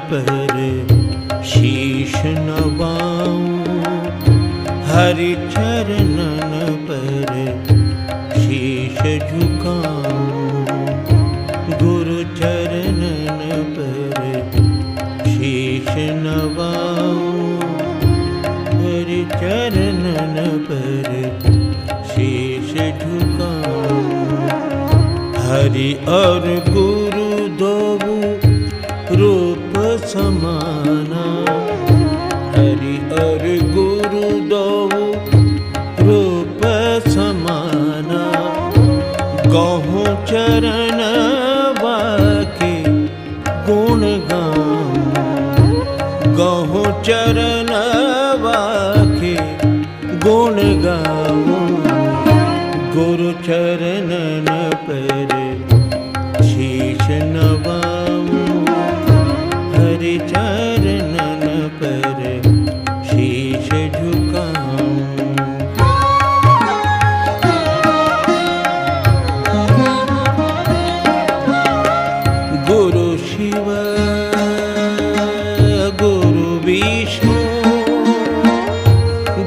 पर शीश नवाऊं, हरि चरणन पर शीश झुकाऊं, गुरु चरणन पर शीश नवाऊं, हरि चरणन पर शीश झुकाऊं। हरि और गुरु दोऊ रूप समाना, हरि और गुरु दोऊ रूप समाना, गहूँ चरण बाके गुण गाऊं, गहूँ चरण बाके गुण गाऊं, गुरु चरणन पर शीश नवाऊं, हरि चरणन पर शीश झुकाऊं। गुरु शिव गुरु विष्णु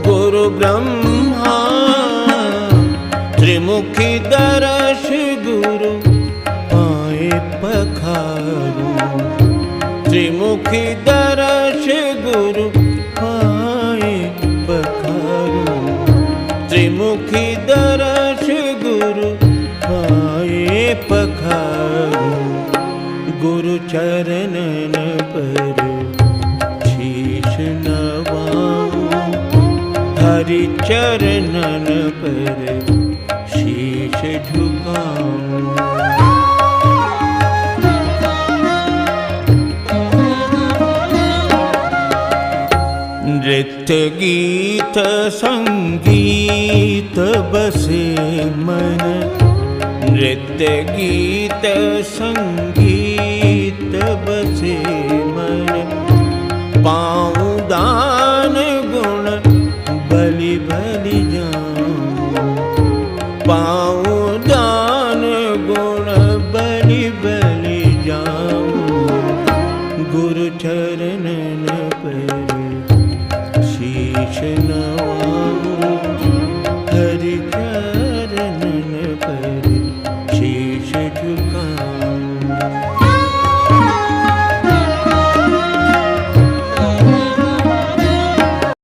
गुरु ब्रह्मा, त्रिमुखी दर्श गुरु पाए पखारूं, त्रिमुखी दर्श गुरु पाए पखारूं, त्रिमुखी दर्श गुरु पाए पखारूं, गुरु चरणन पर शीश नवाऊं, हरि चरणन पर शीश झुकाऊं। नृत्य गीत संगीत बसे मन, नृत्य गीत संगीत बसे मन, पाऊं दान गुण बलि बलि जाऊं, पाऊं दान गुण बलि बलि जाऊं, गुरु चरणन पर शीश नवाऊं,